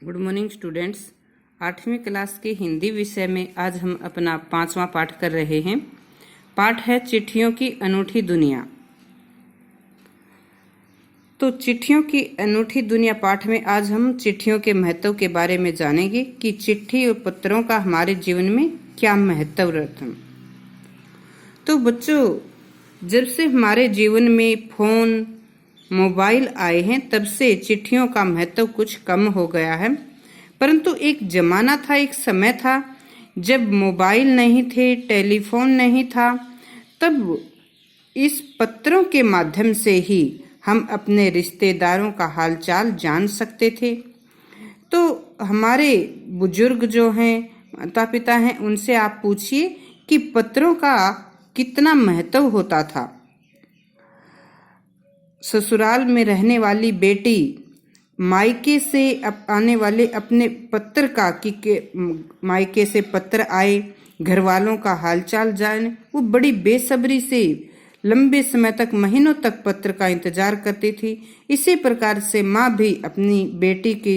Good morning students. 8वीं class के हिंदी विषय में आज हम अपना 5वां पाठ कर रहे हैं। पाठ है चिट्ठियों की अनूठी दुनिया। तो चिट्ठियों की अनूठी दुनिया पाठ में आज हम चिट्ठियों के महत्व के बारे में जानेंगे कि चिट्ठी और पत्रों का हमारे जीवन में क्या महत्व रहता है। तो बच्चों, जब से हमारे जीवन में फोन मोबाइल आए हैं तब से चिट्ठियों का महत्व कुछ कम हो गया है। परंतु एक जमाना था, एक समय था जब मोबाइल नहीं थे, टेलीफोन नहीं था, तब इस पत्रों के माध्यम से ही हम अपने रिश्तेदारों का हालचाल जान सकते थे। तो हमारे बुजुर्ग जो हैं, माता पिता हैं, उनसे आप पूछिए कि पत्रों का कितना महत्व होता था। ससुराल में रहने वाली बेटी मायके से आने वाले अपने पत्र का मायके से पत्र आए, घर वालों का हालचाल जाने, वो बड़ी बेसब्री से लंबे समय तक, महीनों तक पत्र का इंतजार करती थी। इसी प्रकार से माँ भी अपनी बेटी की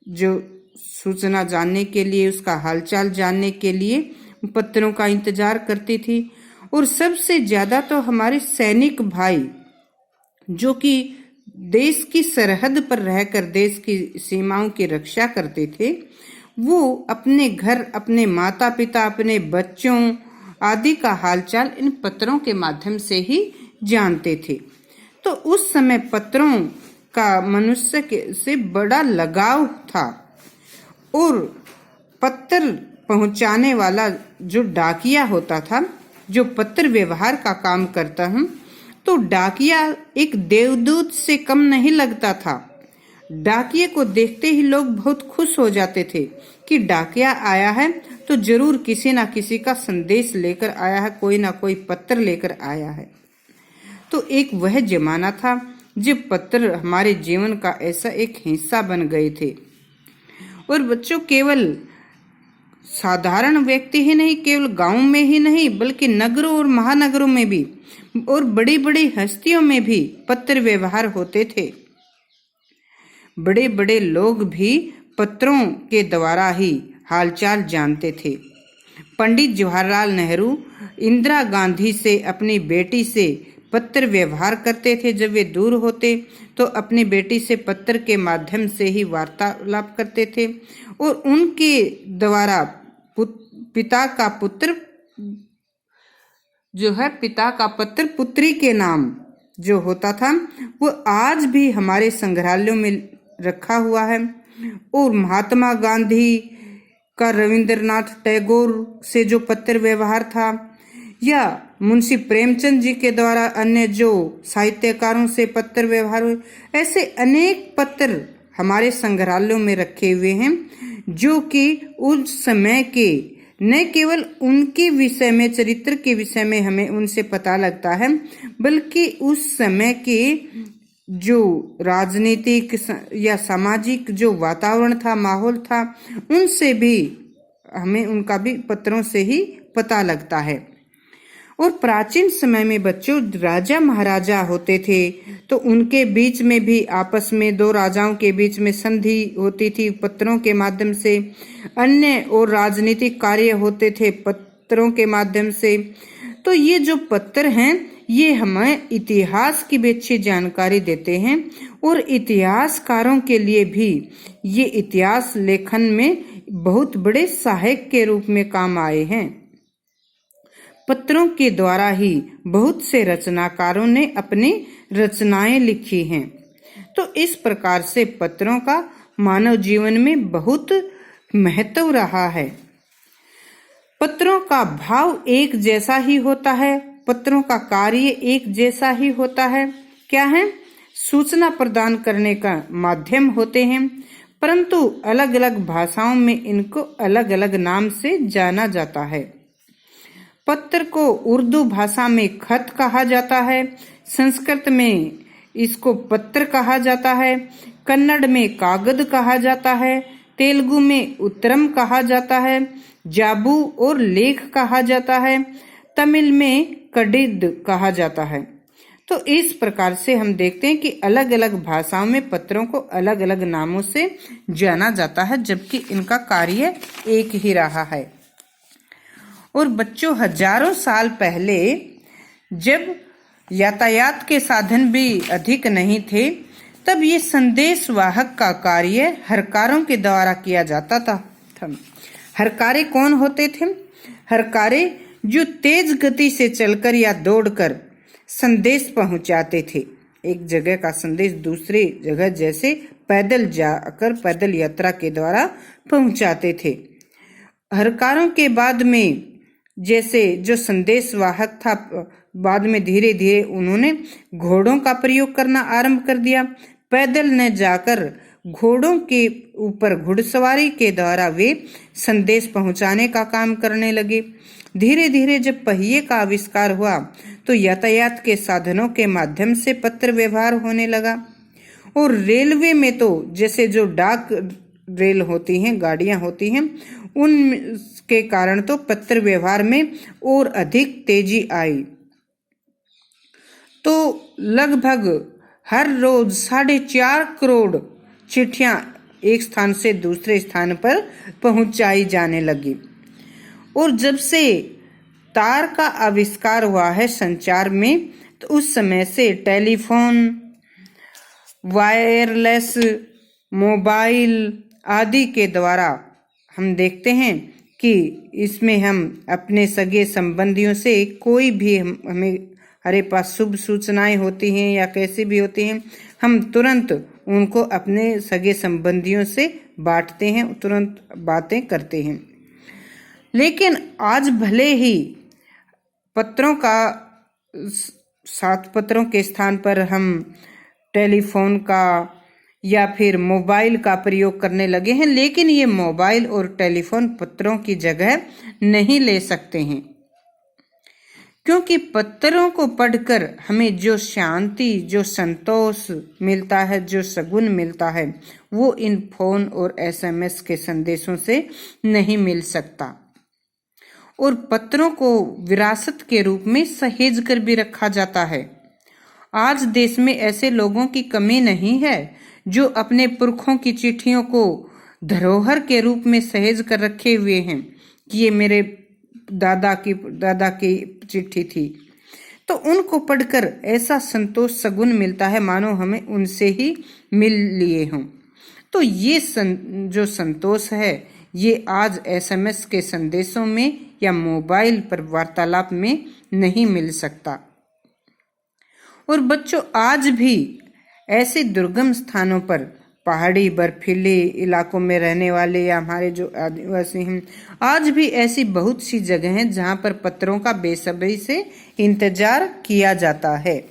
जो सूचना जानने के लिए, उसका हालचाल जानने के लिए पत्रों का इंतजार करती थी। और सबसे ज्यादा तो हमारे सैनिक भाई जो कि देश की सरहद पर रहकर देश की सीमाओं की रक्षा करते थे, वो अपने घर, अपने माता पिता, अपने बच्चों आदि का हालचाल इन पत्रों के माध्यम से ही जानते थे। तो उस समय पत्रों का मनुष्य से बड़ा लगाव था। और पत्र पहुंचाने वाला जो डाकिया होता था, जो पत्र व्यवहार का काम करता हूँ, तो डाकिया एक देवदूत से कम नहीं लगता था। डाकिये को देखते ही लोग बहुत खुश हो जाते थे कि डाकिया आया है तो जरूर किसी ना किसी का संदेश लेकर आया है, कोई ना कोई पत्र लेकर आया है। तो एक वह जमाना था जब पत्र हमारे जीवन का ऐसा एक हिस्सा बन गए थे। और बच्चों, केवल साधारण व्यक्ति ही नहीं, केवल गांव में ही नहीं, बल्कि नगरों और महानगरों में भी और बड़ी बड़ी हस्तियों में भी पत्र व्यवहार होते थे। बड़े बड़े लोग भी पत्रों के द्वारा ही हालचाल जानते थे। पंडित जवाहरलाल नेहरू इंदिरा गांधी से अपनी बेटी से पत्र व्यवहार करते थे। जब वे दूर होते तो अपनी बेटी से पत्र के माध्यम से ही वार्तालाप करते थे। और उनके द्वारा पिता का पुत्र जो है, पिता का पत्र पुत्री के नाम जो होता था, वो आज भी हमारे संग्रहालयों में रखा हुआ है। और महात्मा गांधी का रविंद्रनाथ टैगोर से जो पत्र व्यवहार था, या मुंशी प्रेमचंद जी के द्वारा अन्य जो साहित्यकारों से पत्र व्यवहार हुए, ऐसे अनेक पत्र हमारे संग्रहालयों में रखे हुए हैं, जो कि उस समय के न केवल उनके विषय में, चरित्र के विषय में हमें उनसे पता लगता है, बल्कि उस समय के जो राजनीतिक या सामाजिक जो वातावरण था, माहौल था, उनसे भी हमें उनका भी पत्रों से ही पता लगता है। और प्राचीन समय में बच्चों, राजा महाराजा होते थे तो उनके बीच में भी आपस में, दो राजाओं के बीच में संधि होती थी पत्रों के माध्यम से। अन्य और राजनीतिक कार्य होते थे पत्रों के माध्यम से। तो ये जो पत्र हैं, ये हमें इतिहास की भी अच्छी जानकारी देते हैं। और इतिहासकारों के लिए भी ये इतिहास लेखन में बहुत बड़े सहायक के रूप में काम आए हैं। पत्रों के द्वारा ही बहुत से रचनाकारों ने अपनी रचनाएं लिखी हैं। तो इस प्रकार से पत्रों का मानव जीवन में बहुत महत्व रहा है। पत्रों का भाव एक जैसा ही होता है, पत्रों का कार्य एक जैसा ही होता है। क्या है? सूचना प्रदान करने का माध्यम होते हैं, परंतु अलग अलग भाषाओं में इनको अलग अलग नाम से जाना जाता है। पत्र को उर्दू भाषा में खत कहा जाता है, संस्कृत में इसको पत्र कहा जाता है, कन्नड़ में कागद कहा जाता है, तेलुगु में उत्तरम कहा जाता है, जाबू और लेख कहा जाता है, तमिल में कडिद कहा जाता है। तो इस प्रकार से हम देखते हैं कि अलग अलग भाषाओं में पत्रों को अलग अलग नामों से जाना जाता है, जबकि इनका कार्य एक ही रहा है। और बच्चों, हजारों साल पहले जब यातायात के साधन भी अधिक नहीं थे, तब ये संदेश वाहक का कार्य हरकारों के द्वारा किया जाता था। हरकारे कौन होते थे? हरकारे जो तेज गति से चलकर या दौड़कर संदेश पहुंचाते थे। एक जगह का संदेश दूसरी जगह जैसे पैदल जाकर पैदल यात्रा के द्वारा पहुंचाते थे। हरकारों के बाद में जैसे जो संदेश वाहक था, बाद में धीरे धीरे उन्होंने घोड़ों का प्रयोग करना आरंभ कर दिया। पैदल न जाकर घोड़ों के ऊपर घुड़सवारी के द्वारा वे संदेश पहुंचाने का काम करने लगे। धीरे धीरे जब पहिए का आविष्कार हुआ तो यातायात के साधनों के माध्यम से पत्र व्यवहार होने लगा। और रेलवे में तो जैसे जो डाक रेल होती हैं, गाड़ियां होती हैं, उनके कारण तो पत्र व्यवहार में और अधिक तेजी आई। तो लगभग हर रोज 4.5 करोड़ चिट्ठियां एक स्थान से दूसरे स्थान पर पहुंचाई जाने लगी। और जब से तार का आविष्कार हुआ है संचार में, तो उस समय से टेलीफोन, वायरलेस मोबाइल आदि के द्वारा हम देखते हैं कि इसमें हम अपने सगे संबंधियों से कोई भी हमें हमारे पास शुभ सूचनाएं होती हैं या कैसी भी होती हैं, हम तुरंत उनको अपने सगे संबंधियों से बांटते हैं, तुरंत बातें करते हैं। लेकिन आज भले ही पत्रों के स्थान पर हम टेलीफोन का या फिर मोबाइल का प्रयोग करने लगे हैं, लेकिन ये मोबाइल और टेलीफोन पत्रों की जगह नहीं ले सकते हैं, क्योंकि पत्रों को पढ़कर हमें जो शांति, जो संतोष मिलता है, जो सुकून मिलता है, वो इन फोन और SMS के संदेशों से नहीं मिल सकता। और पत्रों को विरासत के रूप में सहेज कर भी रखा जाता है। आज देश में ऐसे लोगों की कमी नहीं है जो अपने पुरखों की चिट्ठियों को धरोहर के रूप में सहेज कर रखे हुए हैं कि ये मेरे दादा की चिट्ठी थी। तो उनको पढ़कर ऐसा संतोष सगुन मिलता है मानो हमें उनसे ही मिल लिए हों। तो ये जो संतोष है, ये आज SMS के संदेशों में या मोबाइल पर वार्तालाप में नहीं मिल सकता। और बच्चों, आज भी ऐसे दुर्गम स्थानों पर, पहाड़ी बर्फीले इलाकों में रहने वाले या हमारे जो आदिवासी हैं, आज भी ऐसी बहुत सी जगह हैं जहां पर पत्रों का बेसब्री से इंतजार किया जाता है।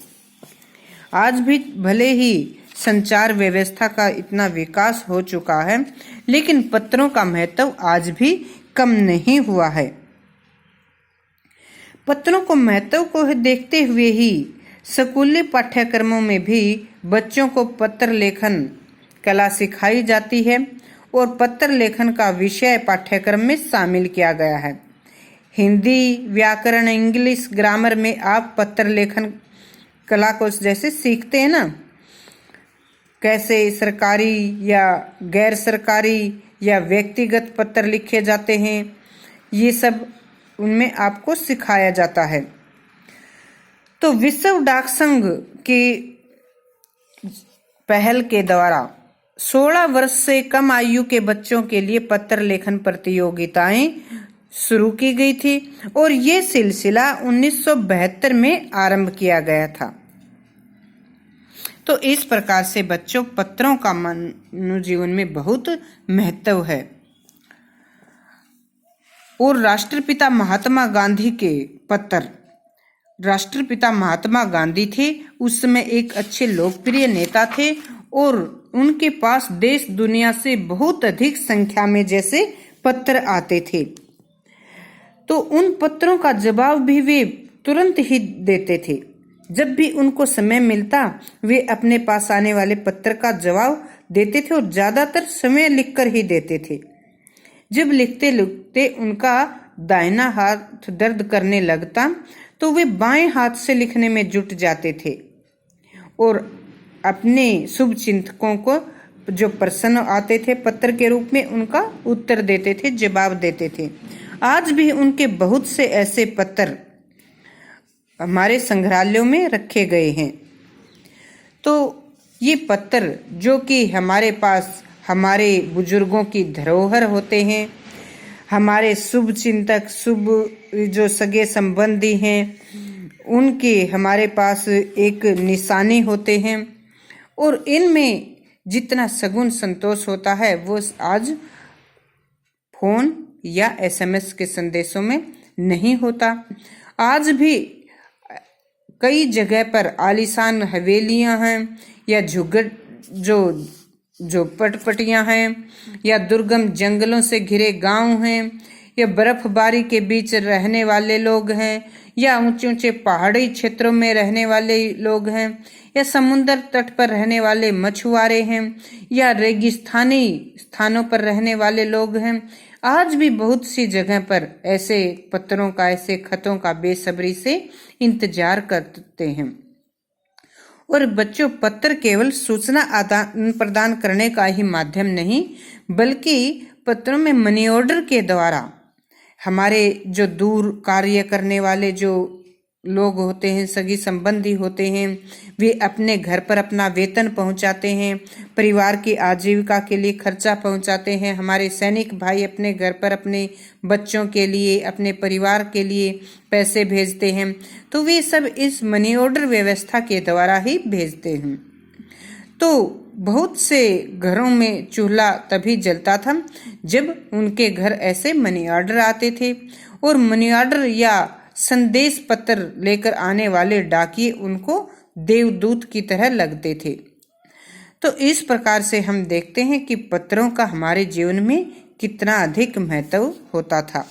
आज भी भले ही संचार व्यवस्था का इतना विकास हो चुका है, लेकिन पत्रों का महत्व आज भी कम नहीं हुआ है। पत्रों को महत्व को देखते हुए ही स्कूली पाठ्यक्रमों में भी बच्चों को पत्र लेखन कला सिखाई जाती है और पत्र लेखन का विषय पाठ्यक्रम में शामिल किया गया है। हिंदी, व्याकरण, इंग्लिश, ग्रामर में आप पत्र लेखन कला को जैसे सीखते हैं ना, कैसे सरकारी या गैर सरकारी या व्यक्तिगत पत्र लिखे जाते हैं, ये सब उनमें आपको सिखाया जाता है। तो विश्व डाक संघ की पहल के द्वारा 16 वर्ष से कम आयु के बच्चों के लिए पत्र लेखन प्रतियोगिताएं शुरू की गई थी और ये सिलसिला 1972 में आरंभ किया गया था। तो इस प्रकार से बच्चों, पत्रों का मानव जीवन में बहुत महत्व है। और राष्ट्रपिता महात्मा गांधी के पत्र, राष्ट्रपिता महात्मा गांधी थे, उस समय एक अच्छे लोकप्रिय नेता थे और उनके पास देश दुनिया से बहुत अधिक संख्या में जैसे पत्र आते थे। तो उन पत्रों का जवाब भी वे तुरंत ही देते थे। जब भी उनको समय मिलता, वे अपने पास आने वाले पत्र का जवाब देते थे और ज्यादातर समय लिखकर ही देते थे। जब लिखते लिखते उनका दाहिना हाथ दर्द करने लगता तो वे बाएं हाथ से लिखने में जुट जाते थे। और अपने शुभ चिंतकों को जो प्रश्न आते थे पत्र के रूप में उनका उत्तर देते थे, जवाब देते थे। आज भी उनके बहुत से ऐसे पत्र हमारे संग्रहालयों में रखे गए हैं। तो ये पत्र जो कि हमारे पास हमारे बुजुर्गों की धरोहर होते हैं, हमारे शुभ चिंतक, शुभ जो सगे संबंधी हैं, उनके हमारे पास एक निशानी होते हैं और इनमें जितना सगुन संतोष होता है वो आज फोन या एसएमएस के संदेशों में नहीं होता। आज भी कई जगह पर आलीशान हवेलियां हैं या जो पटपटियां हैं या दुर्गम जंगलों से घिरे गांव हैं या बर्फबारी के बीच रहने वाले लोग हैं या ऊंचे ऊंचे पहाड़ी क्षेत्रों में रहने वाले लोग हैं या समुद्र तट पर रहने वाले मछुआरे हैं या रेगिस्तानी स्थानों पर रहने वाले लोग हैं। आज भी बहुत सी जगह पर ऐसे पत्रों का, ऐसे खतों का बेसब्री से इंतजार करते हैं। और बच्चों, पत्र केवल सूचना आदान प्रदान करने का ही माध्यम नहीं, बल्कि पत्रों में मनी ऑर्डर के द्वारा हमारे जो दूर कार्य करने वाले जो लोग होते हैं, सगी संबंधी होते हैं, वे अपने घर पर अपना वेतन पहुंचाते हैं, परिवार की आजीविका के लिए खर्चा पहुंचाते हैं। हमारे सैनिक भाई अपने घर पर अपने बच्चों के लिए, अपने परिवार के लिए पैसे भेजते हैं, तो वे सब इस मनी ऑर्डर व्यवस्था के द्वारा ही भेजते हैं। तो बहुत से घरों में चूल्हा तभी जलता था जब उनके घर ऐसे मनी ऑर्डर आते थे और मनी ऑर्डर या संदेश पत्र लेकर आने वाले डाकिये उनको देवदूत की तरह लगते थे। तो इस प्रकार से हम देखते हैं कि पत्रों का हमारे जीवन में कितना अधिक महत्व होता था।